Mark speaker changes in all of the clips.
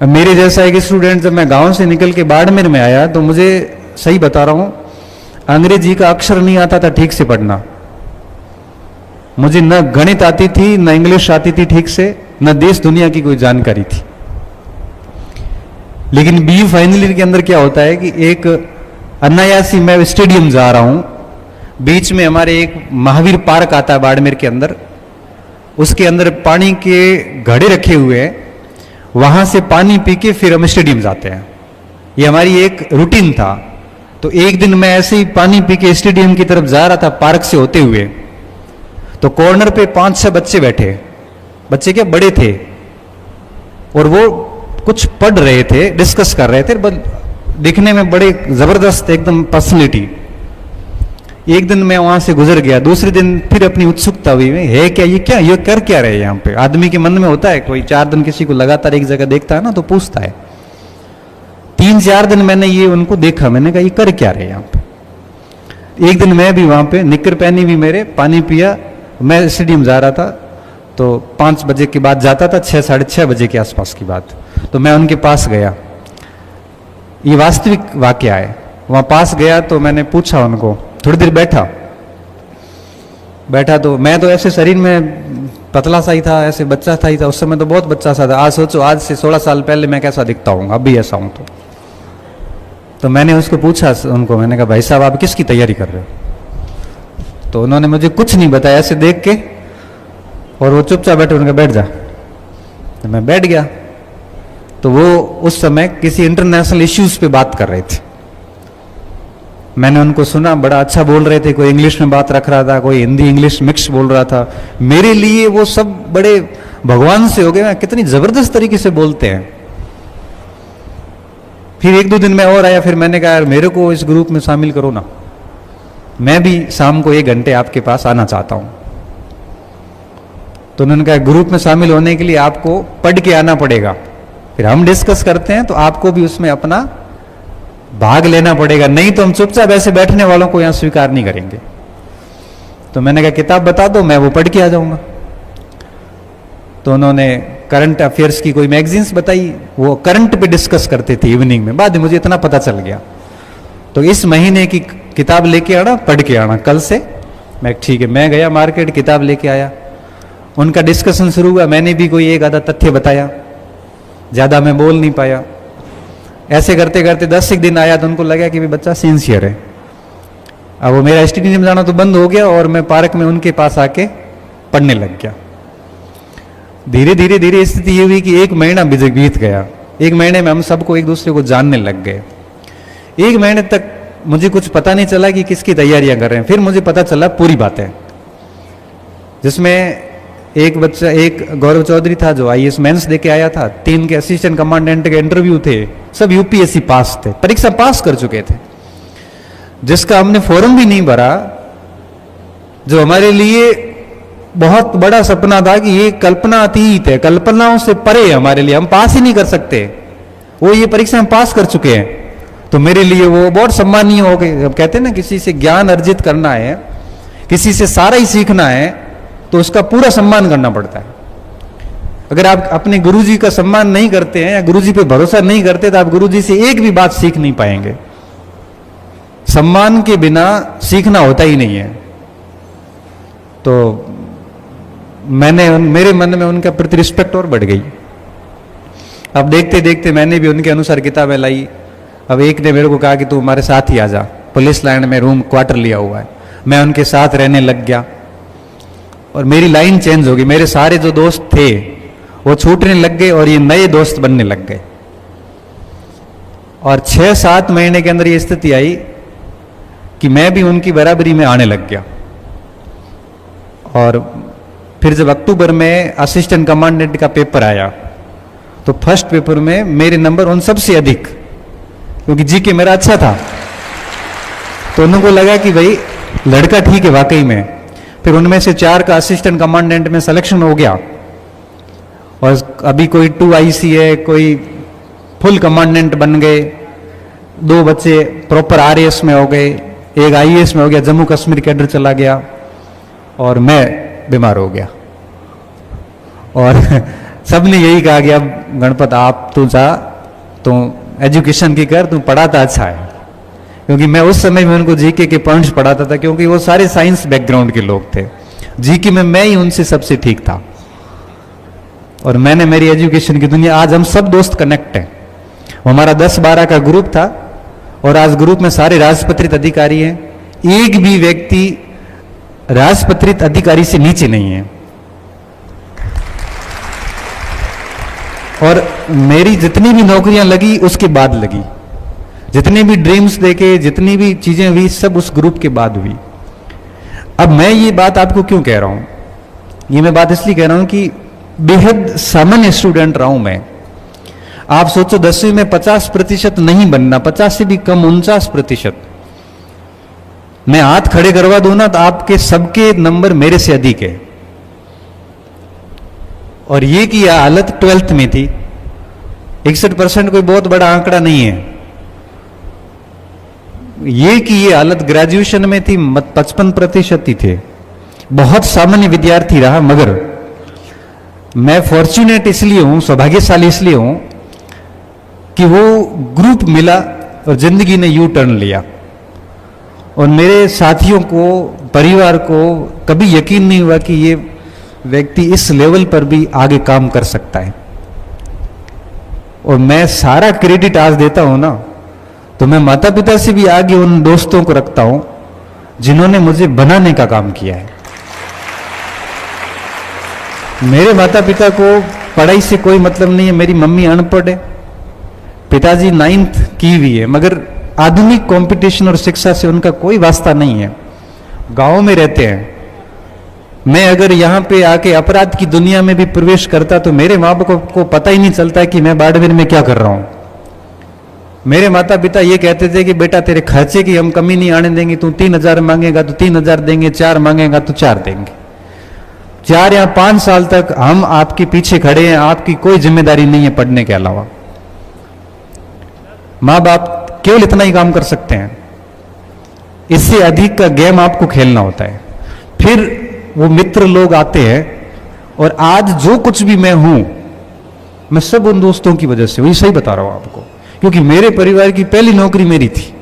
Speaker 1: मेरे जैसा एक स्टूडेंट जब मैं गांव से निकल के बाड़मेर में आया तो मुझे, सही बता रहा हूं, अंग्रेजी का अक्षर नहीं आता था ठीक से पढ़ना। मुझे न गणित आती थी, न इंग्लिश आती थी ठीक से, न देश दुनिया की कोई जानकारी थी। लेकिन बी फाइनल के अंदर क्या होता है कि एक अनायासी मैं स्टेडियम जा रहा हूं, बीच में हमारे एक महावीर पार्क आता है बाड़मेर के अंदर, उसके अंदर पानी के घड़े रखे हुए हैं, वहां से पानी पी के फिर हम स्टेडियम जाते हैं। ये हमारी एक रूटीन था। तो एक दिन मैं ऐसे ही पानी पी के स्टेडियम की तरफ जा रहा था पार्क से होते हुए, तो कॉर्नर पे 5-6 बच्चे बैठे, बच्चे क्या बड़े थे, और वो कुछ पढ़ रहे थे, डिस्कस कर रहे थे, दिखने में बड़े जबरदस्त एकदम पर्सनैलिटी। एक दिन मैं वहां से गुजर गया, दूसरे दिन फिर अपनी उत्सुकता हुई, है क्या ये, क्या ये कर क्या रहे हैं यहाँ पे। आदमी के मन में होता है, कोई 4 दिन किसी को लगातार एक जगह देखता है ना तो पूछता है। 3-4 दिन मैंने ये उनको देखा, मैंने कहा ये कर क्या रहे हैं यहाँ पे। एक दिन मैं भी वहां पे निक्कर पहनी हुई मेरे, पानी पिया, मैं स्टेडियम जा रहा था, तो 5 बजे के बाद जाता था, 6-6:30 बजे के आसपास की बात। तो मैं उनके पास गया, ये वास्तविक वाकया है। वहां पास गया तो मैंने पूछा उनको, थोड़ी देर बैठा तो मैं तो ऐसे शरीर में पतला सा ही था, ऐसे बच्चा था ही था, उस समय तो बहुत बच्चा सा था। आज सोचो, आज से 16 साल पहले मैं कैसा दिखता हूँ, अब भी ऐसा हूं। तो मैंने उसको पूछा उनको, मैंने कहा भाई साहब आप किसकी तैयारी कर रहे हो। तो उन्होंने मुझे कुछ नहीं बताया, ऐसे देख के, और वो चुपचाप बैठे, उन्होंने बैठ जा। तो मैं बैठ गया। तो वो उस समय किसी इंटरनेशनल इश्यूज पे बात कर रहे थे। मैंने उनको सुना, बड़ा अच्छा बोल रहे थे, कोई इंग्लिश में बात रख रहा था, कोई हिंदी इंग्लिश मिक्स बोल रहा था। मेरे लिए वो सब बड़े भगवान से हो गए, कितनी जबरदस्त तरीके से बोलते हैं। फिर 1-2 दिन में और आया, फिर मैंने कहा यार मेरे को इस ग्रुप में शामिल करो ना, मैं भी शाम को 1 घंटे आपके पास आना चाहता हूं। तो उन्होंने कहा ग्रुप में शामिल होने के लिए आपको पढ़ के आना पड़ेगा, फिर हम डिस्कस करते हैं, तो आपको भी उसमें अपना भाग लेना पड़ेगा, नहीं तो हम चुपचाप ऐसे बैठने वालों को यहां स्वीकार नहीं करेंगे। तो मैंने कहा किताब बता दो, मैं वो पढ़ के आ जाऊंगा। तो उन्होंने करंट अफेयर्स की कोई मैगजीन्स बताई, वो करंट पे डिस्कस करते थे इवनिंग में। बाद में मुझे इतना पता चल गया। तो इस महीने की किताब लेके आना, पढ़ के आना कल से। मैं ठीक है, मैं गया मार्केट, किताब लेके आया, उनका डिस्कशन शुरू हुआ। मैंने भी कोई एक आधा तथ्य बताया, ज्यादा मैं बोल नहीं पाया। ऐसे करते करते 10 दिन आया तो उनको लगा कि भाई बच्चा सिंसियर है। अब वो मेरा स्टेडियम जाना तो बंद हो गया और मैं पार्क में उनके पास आके पढ़ने लग गया। धीरे धीरे धीरे स्थिति ये हुई कि 1 महीना बीत गया। 1 महीने में हम सबको एक दूसरे को जानने लग गए। 1 महीने तक मुझे कुछ पता नहीं चला कि किसकी तैयारियां कर रहे हैं। फिर मुझे पता चला पूरी बातें, जिसमें एक बच्चा, एक गौरव चौधरी था जो IAS मेंस देके आया था, 3 के असिस्टेंट कमांडेंट के इंटरव्यू थे, सब UPSC पास थे, परीक्षा पास कर चुके थे, जिसका हमने फॉर्म भी नहीं भरा, जो हमारे लिए बहुत बड़ा सपना था कि ये कल्पना अतीत है, कल्पनाओं से परे है हमारे लिए, हम पास ही नहीं कर सकते। वो ये परीक्षा हम पास कर चुके हैं, तो मेरे लिए वो बहुत सम्मानीय हो गए। अब कहते हैं ना, किसी से ज्ञान अर्जित करना है, किसी से सारा ही सीखना है, तो उसका पूरा सम्मान करना पड़ता है। अगर आप अपने गुरुजी का सम्मान नहीं करते हैं या गुरुजी पे भरोसा नहीं करते, तो आप गुरुजी से एक भी बात सीख नहीं पाएंगे। सम्मान के बिना सीखना होता ही नहीं है। तो मेरे मन में उनका प्रति रिस्पेक्ट और बढ़ गई। अब देखते देखते मैंने भी उनके अनुसार किताबें लाई। अब एक ने मेरे को कहा कि तू हमारे साथ ही आ जा, पुलिस लाइन में रूम क्वार्टर लिया हुआ है। मैं उनके साथ रहने लग गया और मेरी लाइन चेंज हो गई। मेरे सारे जो दोस्त थे वो छूटने लग गए और ये नए दोस्त बनने लग गए। और 6-7 महीने के अंदर ये स्थिति आई कि मैं भी उनकी बराबरी में आने लग गया। और फिर जब अक्टूबर में असिस्टेंट कमांडेंट का पेपर आया, तो फर्स्ट पेपर में मेरे नंबर उन सबसे अधिक, क्योंकि जीके मेरा अच्छा था। तो उनको लगा कि भाई लड़का ठीक है वाकई में। फिर उनमें से 4 का असिस्टेंट कमांडेंट में सिलेक्शन हो गया, और अभी कोई 2 IC है, कोई फुल कमांडेंट बन गए, 2 बच्चे प्रॉपर RAS में हो गए, एक IAS में हो गया, जम्मू कश्मीर कैडर चला गया, और मैं बीमार हो गया। और सबने यही कहा कि अब गणपत आप तो जा, तो एजुकेशन की कर, तू पढ़ाता अच्छा है। क्योंकि मैं उस समय में उनको जीके के पॉइंट्स पढ़ाता था, क्योंकि वो सारे साइंस बैकग्राउंड के लोग थे। जीके में मैं ही उनसे सबसे ठीक था, और मैंने मेरी एजुकेशन की दुनिया, आज हम सब दोस्त कनेक्ट हैं। हमारा 10-12 का ग्रुप था, और आज ग्रुप में सारे राजपत्रित अधिकारी हैं। एक भी व्यक्ति राजपत्रित अधिकारी से नीचे नहीं है। और मेरी जितनी भी नौकरियां लगी उसके बाद लगी, जितने भी ड्रीम्स देखे, जितनी भी चीजें हुई, सब उस ग्रुप के बाद हुई। अब मैं ये बात आपको क्यों कह रहा हूं? ये मैं बात इसलिए कह रहा हूं कि बेहद सामान्य स्टूडेंट रहा हूं मैं। आप सोचो 10वीं में 50% नहीं बनना, 50 से भी कम, 49%। मैं हाथ खड़े करवा दूं ना तो आपके सबके नंबर मेरे से अधिक है। और ये की हालत 12th में थी। 61% कोई बहुत बड़ा आंकड़ा नहीं है। ये की ये हालत ग्रेजुएशन में थी, 55% ही थे। बहुत सामान्य विद्यार्थी रहा, मगर मैं फॉर्चुनेट इसलिए हूं, सौभाग्यशाली इसलिए हूं कि वो ग्रुप मिला और जिंदगी ने यू टर्न लिया। और मेरे साथियों को, परिवार को कभी यकीन नहीं हुआ कि ये व्यक्ति इस लेवल पर भी आगे काम कर सकता है। और मैं सारा क्रेडिट आज देता हूं ना, तो मैं माता पिता से भी आगे उन दोस्तों को रखता हूं जिन्होंने मुझे बनाने का काम किया है। मेरे माता पिता को पढ़ाई से कोई मतलब नहीं है। मेरी मम्मी अनपढ़ है, पिताजी 9th की हुई है, मगर आधुनिक कंपटीशन और शिक्षा से उनका कोई वास्ता नहीं है। गांव में रहते हैं। मैं अगर यहां पे आके अपराध की दुनिया में भी प्रवेश करता तो मेरे माँ बाप को पता ही नहीं चलता कि मैं बाड़मेर में क्या कर रहा हूं। मेरे माता पिता ये कहते थे कि बेटा तेरे खर्चे की हम कमी नहीं आने देंगे, तू 3,000 मांगेगा तो 3,000 देंगे, 4 मांगेगा तो 4 देंगे। 4 या 5 साल तक हम आपके पीछे खड़े हैं, आपकी कोई जिम्मेदारी नहीं है पढ़ने के अलावा। माँ बाप केवल इतना ही काम कर सकते हैं, इससे अधिक का गेम आपको खेलना होता है। फिर वो मित्र लोग आते हैं, और आज जो कुछ भी मैं हूं, मैं सब उन दोस्तों की वजह से, वही सही बता रहा हूं आपको, क्योंकि मेरे परिवार की पहली नौकरी मेरी थी।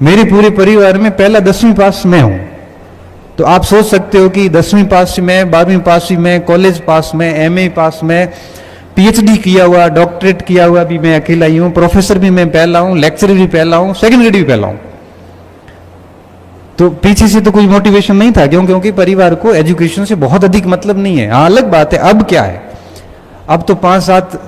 Speaker 1: मेरे पूरे परिवार में पहला 10वीं पास मैं हूं। तो आप सोच सकते हो कि 10वीं पास में, 12वीं पास में, कॉलेज पास में, एमए पास में, पीएचडी किया हुआ, डॉक्टरेट किया हुआ भी मैं अकेला ही हूं, प्रोफेसर भी मैं पहला हूं, लेक्चरर भी पहला हूं, सेकंड ग्रेड भी पहला हूं। तो पीछे से तो कोई मोटिवेशन नहीं था, क्योंकि परिवार को एजुकेशन से बहुत अधिक मतलब नहीं है। हाँ, अलग बात है अब क्या है, अब तो 5, 7,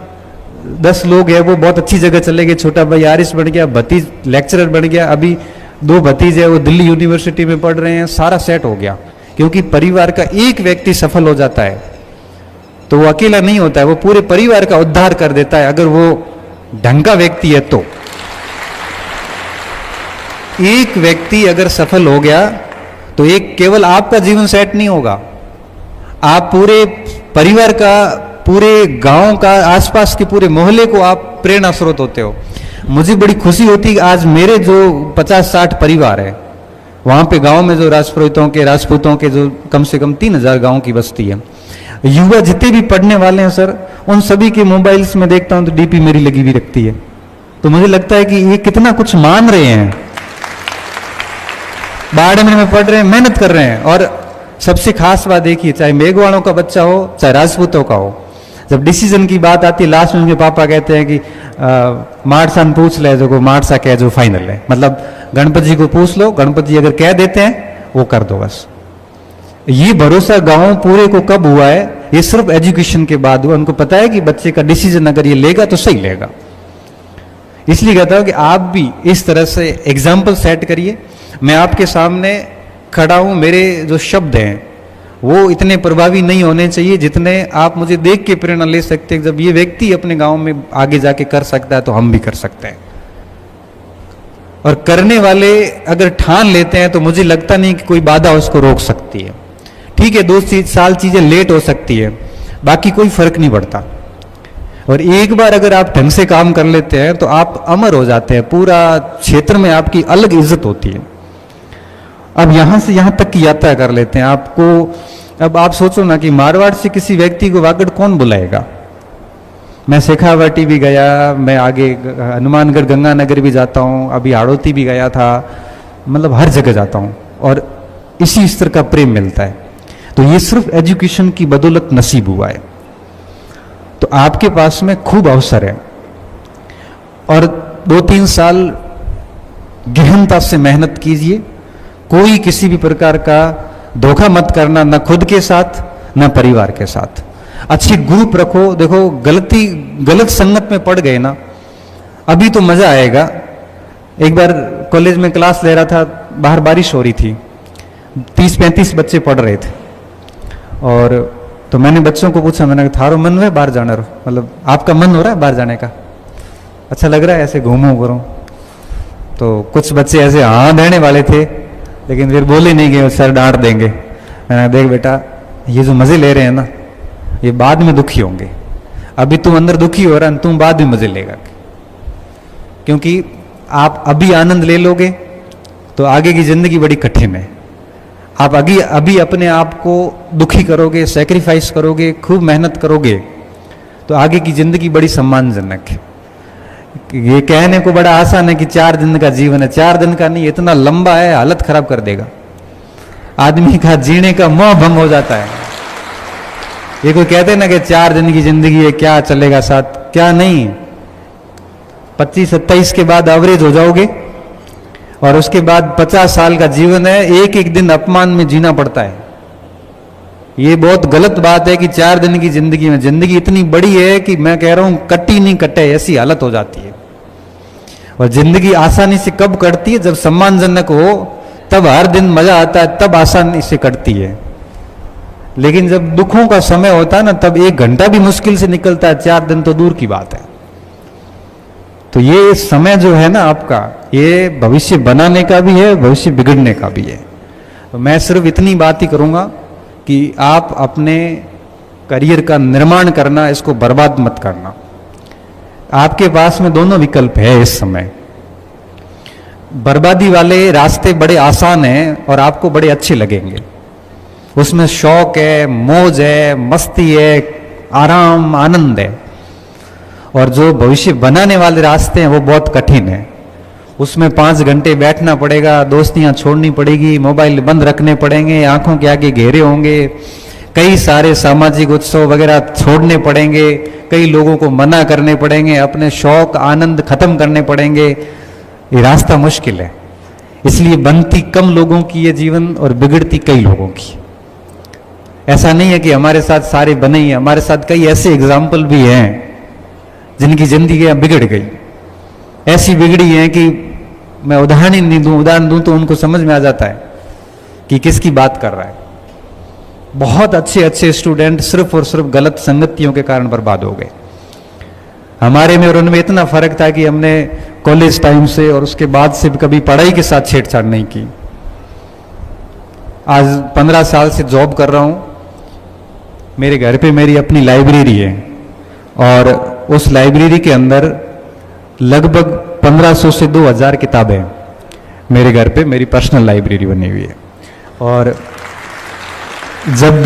Speaker 1: 10 लोग हैं, वो बहुत अच्छी जगह चले गए। छोटा भाई आरिस बन गया, भतीज लेक्चरर बन गया, अभी 2 भतीज है वो दिल्ली यूनिवर्सिटी में पढ़ रहे हैं। सारा सेट हो गया, क्योंकि परिवार का एक व्यक्ति सफल हो जाता है तो वो अकेला नहीं होता है, वो पूरे परिवार का उद्धार कर देता है, अगर वो ढंग का व्यक्ति है तो। एक व्यक्ति अगर सफल हो गया तो एक केवल आपका जीवन सेट नहीं होगा, आप पूरे परिवार का, पूरे गांव का, आसपास के पूरे मोहल्ले को आप प्रेरणा स्रोत होते हो। मुझे बड़ी खुशी होती है आज मेरे जो 50-60 परिवार है, वहां पे गांव में जो राजपूतों के जो कम से कम 3,000 गांव की बस्ती है, युवा जितने भी पढ़ने वाले हैं सर, उन सभी के मोबाइल्स में देखता हूं तो डीपी मेरी लगी हुई रखती है। तो मुझे लगता है कि ये कितना कुछ मान रहे हैं, बाड़मेर में पढ़ रहे हैं, मेहनत कर रहे हैं। और सबसे खास बात देखिए, चाहे मेघवाड़ों का बच्चा हो चाहे राजपूतों का हो, जब डिसीजन की बात आती है लास्ट में उनके पापा कहते हैं कि मारसान पूछ ले जो मारसा कह जो फाइनल है। मतलब गणपति जी को पूछ लो, गणपति जी अगर कह देते हैं वो कर दो बस। ये भरोसा गांव पूरे को कब हुआ है? ये सिर्फ एजुकेशन के बाद हुआ। उनको पता है कि बच्चे का डिसीजन अगर ये लेगा तो सही लेगा। इसलिए कहता हूं कि आप भी इस तरह से एग्जाम्पल सेट करिए। मैं आपके सामने खड़ा हूं, मेरे जो शब्द हैं वो इतने प्रभावी नहीं होने चाहिए जितने आप मुझे देख के प्रेरणा ले सकते हैं। जब ये व्यक्ति अपने गांव में आगे जाके कर सकता है तो हम भी कर सकते हैं। और करने वाले अगर ठान लेते हैं तो मुझे लगता नहीं कि कोई बाधा उसको रोक सकती है। ठीक है, 2 साल चीजें लेट हो सकती है, बाकी कोई फर्क नहीं पड़ता। और एक बार अगर आप ढंग से काम कर लेते हैं तो आप अमर हो जाते हैं, पूरा क्षेत्र में आपकी अलग इज्जत होती है। अब यहां से यहां तक की यात्रा कर लेते हैं। आपको अब आप सोचो ना कि मारवाड़ से किसी व्यक्ति को वागड़ कौन बुलाएगा। मैं शेखावाटी भी गया, मैं आगे हनुमानगढ़ गंगानगर भी जाता हूँ, अभी हाड़ौती भी गया था, मतलब हर जगह जाता हूँ और इसी स्तर का प्रेम मिलता है। तो ये सिर्फ एजुकेशन की बदौलत नसीब हुआ है। तो आपके पास में खूब अवसर है और 2-3 साल गहनता से मेहनत कीजिए। कोई किसी भी प्रकार का धोखा मत करना, न खुद के साथ न परिवार के साथ। अच्छी ग्रुप रखो। देखो गलत संगत में पड़ गए ना, अभी तो मजा आएगा। एक बार कॉलेज में क्लास ले रहा था, बाहर बारिश हो रही थी, 30-35 बच्चे पढ़ रहे थे और तो मैंने बच्चों को पूछा, मैंने कहा थारो मन है बाहर जाना, मतलब आपका मन हो रहा है बाहर जाने का, अच्छा लग रहा है ऐसे घूमो करो। तो कुछ बच्चे ऐसे हाँ देने वाले थे, लेकिन फिर बोले नहीं कि सर डांट देंगे। मैंने कहा देख बेटा, ये जो मजे ले रहे हैं ना, ये बाद में दुखी होंगे। अभी तुम अंदर दुखी हो रहा है, तुम बाद में मजे लेगा, क्योंकि आप अभी आनंद ले लोगे तो आगे की जिंदगी बड़ी कठिन है। आप अभी अपने आप को दुखी करोगे, सैक्रिफाइस करोगे, खूब मेहनत करोगे, तो आगे की जिंदगी बड़ी सम्मानजनक है। ये कहने को बड़ा आसान है कि 4 दिन का जीवन है, 4 दिन का नहीं, इतना लंबा है, हालत खराब कर देगा। आदमी का जीने का मोह भंग हो जाता है। ये कोई कहते हैं ना कि 4 दिन की जिंदगी है, क्या चलेगा साथ, क्या नहीं, 25-27 के बाद एवरेज हो जाओगे और उसके बाद 50 साल का जीवन है, एक एक दिन अपमान में जीना पड़ता है। ये बहुत गलत बात है कि 4 दिन की जिंदगी में, जिंदगी इतनी बड़ी है कि मैं कह रहा हूं कटी नहीं कटे, ऐसी हालत हो जाती है। और जिंदगी आसानी से कब कटती है, जब सम्मानजनक हो, तब हर दिन मजा आता है, तब आसानी से कटती है। लेकिन जब दुखों का समय होता है ना, तब 1 घंटा भी मुश्किल से निकलता है, 4 दिन तो दूर की बात है। तो ये समय जो है ना आपका, ये भविष्य बनाने का भी है, भविष्य बिगड़ने का भी है। तो मैं सिर्फ इतनी बात ही करूंगा कि आप अपने करियर का निर्माण करना, इसको बर्बाद मत करना। आपके पास में दोनों विकल्प है इस समय। बर्बादी वाले रास्ते बड़े आसान हैं और आपको बड़े अच्छे लगेंगे, उसमें शौक है, मौज है, मस्ती है, आराम, आनंद है। और जो भविष्य बनाने वाले रास्ते हैं वो बहुत कठिन है, उसमें 5 घंटे बैठना पड़ेगा, दोस्तियां छोड़नी पड़ेगी, मोबाइल बंद रखने पड़ेंगे, आंखों के आगे घेरे होंगे, कई सारे सामाजिक उत्सव वगैरह छोड़ने पड़ेंगे, कई लोगों को मना करने पड़ेंगे, अपने शौक आनंद खत्म करने पड़ेंगे। ये रास्ता मुश्किल है, इसलिए बनती कम लोगों की ये जीवन और बिगड़ती कई लोगों की। ऐसा नहीं है कि हमारे साथ सारे बने ही, हमारे साथ कई ऐसे एग्जाम्पल भी हैं जिनकी जिंदगी बिगड़ गई, ऐसी बिगड़ी है कि मैं उदाहरण दूं तो उनको समझ में आ जाता है कि किसकी बात कर रहा है। बहुत अच्छे अच्छे स्टूडेंट सिर्फ और सिर्फ गलत संगतियों के कारण बर्बाद हो गए। हमारे में और उनमें इतना फर्क था कि हमने कॉलेज टाइम से और उसके बाद से भी कभी पढ़ाई के साथ छेड़छाड़ नहीं की। आज 15 साल से जॉब कर रहा हूं, मेरे घर पे मेरी अपनी लाइब्रेरी है और उस लाइब्रेरी के अंदर लगभग 1500 से 2000 किताबें मेरे घर पे, मेरी पर्सनल लाइब्रेरी बनी हुई है। और जब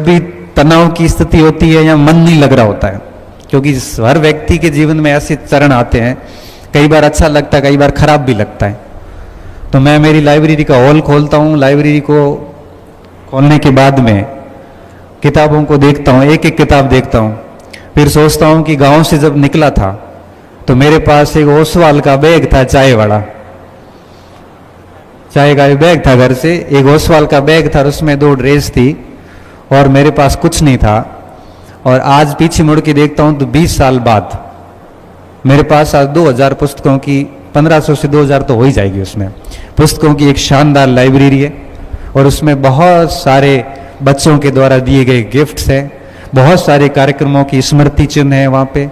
Speaker 1: भी तनाव की स्थिति होती है या मन नहीं लग रहा होता है, क्योंकि हर व्यक्ति के जीवन में ऐसे चरण आते हैं, कई बार अच्छा लगता है, कई बार खराब भी लगता है, तो मैं मेरी लाइब्रेरी का हॉल खोलता हूँ। लाइब्रेरी को खोलने के बाद में किताबों को देखता हूँ, एक एक किताब देखता हूँ, फिर सोचता हूँ कि गांव से जब निकला था तो मेरे पास एक ओसवाल का बैग था, चाय वाला, चाय का बैग था घर से, एक ओसवाल का बैग था, उसमें 2 ड्रेस थी और मेरे पास कुछ नहीं था। और आज पीछे मुड़ के देखता हूं तो 20 साल बाद मेरे पास आज 2000 पुस्तकों की, 1500 से 2000 तो हो ही जाएगी उसमें, पुस्तकों की एक शानदार लाइब्रेरी है। और उसमें बहुत सारे बच्चों के द्वारा दिए गए गिफ्ट्स हैं, बहुत सारे कार्यक्रमों की स्मृति चिन्ह है वहाँ पे,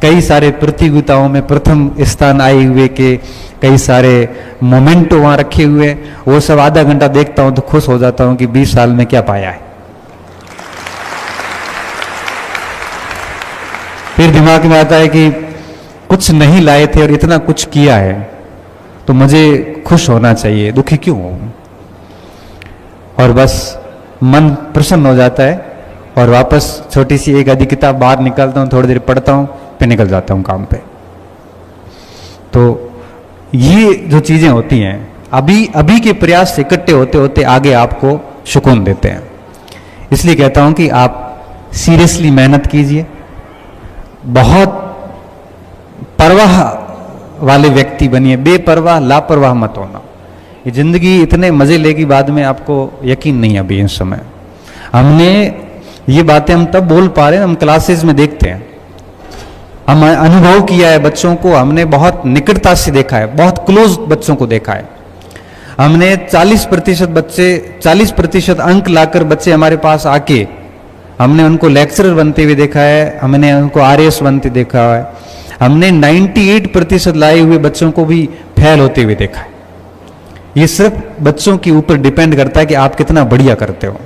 Speaker 1: कई सारे प्रतियोगिताओं में प्रथम स्थान आए हुए के कई सारे मोमेंटो वहाँ रखे हुए। वो सब आधा घंटा देखता हूँ तो खुश हो जाता हूँ कि 20 साल में क्या पाया है। फिर दिमाग में आता है कि कुछ नहीं लाए थे और इतना कुछ किया है, तो मुझे खुश होना चाहिए, दुखी क्यों हूं। और बस मन प्रसन्न हो जाता है और वापस छोटी सी एक आधी किताब बाहर निकालता हूँ, थोड़ी देर पढ़ता हूँ, फिर निकल जाता हूँ काम पे। तो ये जो चीजें होती हैं अभी अभी के प्रयास से इकट्ठे होते होते आगे आपको सुकून देते हैं। इसलिए कहता हूं कि आप सीरियसली मेहनत कीजिए, बहुत परवाह वाले व्यक्ति बनिए, बेपरवाह लापरवाह मत होना। ये जिंदगी इतने मजे लेगी बाद में आपको यकीन नहीं अभी इस समय। हमने ये बातें हम तब बोल पा रहे हैं, हम क्लासेस में देखते हैं, हम अनुभव किया है बच्चों को, हमने बहुत निकटता से देखा है, बहुत क्लोज बच्चों को देखा है। हमने 40% अंक लाकर बच्चे हमारे पास आके हमने उनको लेक्चरर बनते हुए देखा है, हमने उनको आरएस बनते देखा है, हमने 98% लाए हुए बच्चों को भी फेल होते हुए देखा है। ये सिर्फ बच्चों के ऊपर डिपेंड करता है कि आप कितना बढ़िया करते हो।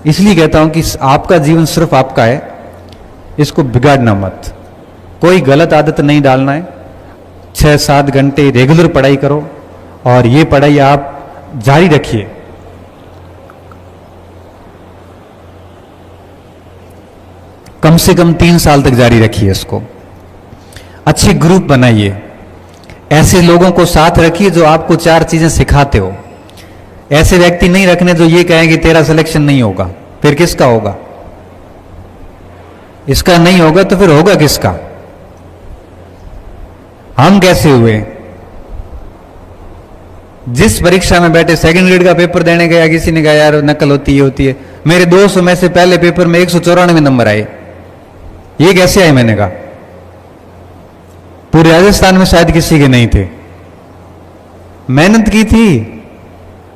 Speaker 1: इसलिए कहता हूं कि आपका जीवन सिर्फ आपका है, इसको बिगाड़ना मत। कोई गलत आदत नहीं डालना है। 6-7 घंटे रेगुलर पढ़ाई करो और ये पढ़ाई आप जारी रखिए। कम से कम 3 साल तक जारी रखिए इसको। अच्छे ग्रुप बनाइए, ऐसे लोगों को साथ रखिए जो आपको 4 चीजें सिखाते हो। ऐसे व्यक्ति नहीं रखने जो ये कहें कि तेरा सिलेक्शन नहीं होगा, फिर किसका होगा? इसका नहीं होगा तो फिर होगा किसका? हम कैसे हुए? जिस परीक्षा में बैठे, सेकंड ग्रेड का पेपर देने गया, किसी ने कहा यार नकल होती है। मेरे 200 में से पहले पेपर में 194 नंबर आए। ये कैसे आए? मैंने कहा पूरे राजस्थान में शायद किसी के नहीं थे। मेहनत की थी,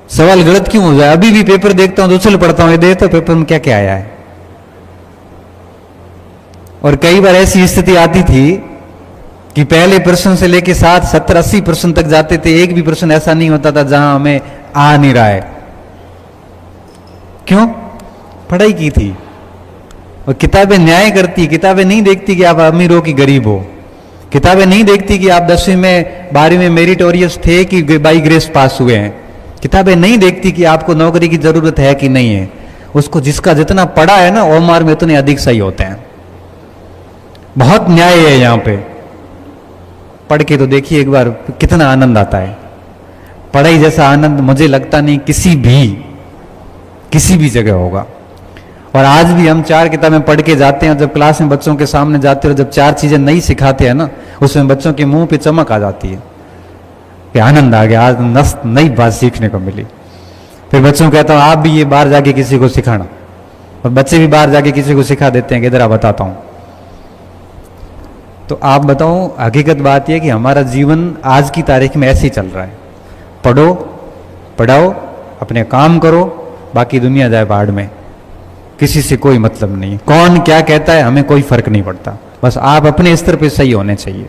Speaker 1: सवाल गलत क्यों हो जाए? अभी भी पेपर देखता हूं, दूसरे पढ़ता हूं, ये देखता हूं पेपर में क्या क्या आया है। और कई बार ऐसी स्थिति आती थी कि पहले प्रश्न से लेके 60, 70, 80% तक जाते थे, एक भी प्रश्न ऐसा नहीं होता था जहां हमें आ नहीं रहा है। क्यों? पढ़ाई की थी। और किताबें न्याय करती, किताबें नहीं देखती कि आप अमीर हो कि गरीब हो। किताबें नहीं देखती कि आप 10वीं में 12वीं में मेरिटोरियस थे कि बाई ग्रेस पास हुए हैं। किताबें नहीं देखती कि आपको नौकरी की जरूरत है कि नहीं है। उसको जिसका जितना पढ़ा है ना, ओमार में उतने अधिक सही होते हैं। बहुत न्याय है यहां पे। पढ़ के तो देखिए एक बार, कितना आनंद आता है। पढ़ाई जैसा आनंद मुझे लगता नहीं किसी भी जगह होगा। और आज भी हम 4 किताबें पढ़ के जाते हैं, जब क्लास में बच्चों के सामने जाते हैं, जब 4 चीजें नहीं सिखाते हैं ना, उसमें बच्चों के मुंह पे चमक आ जाती है कि आनंद आ गया, आज नई बात सीखने को मिली। फिर बच्चों को कहता हूं आप भी ये बाहर जाके किसी को सिखाना, और बच्चे भी बाहर जाके किसी को सिखा देते हैं कि इधर आ बताता हूं। तो आप बताओ, हकीकत बात यह कि हमारा जीवन आज की तारीख में ऐसे ही चल रहा है। पढ़ो, पढ़ाओ, अपने काम करो, बाकी दुनिया जाए बाढ़ में। किसी से कोई मतलब नहीं। कौन क्या कहता है हमें कोई फर्क नहीं पड़ता। बस आप अपने स्तर पे सही होने चाहिए।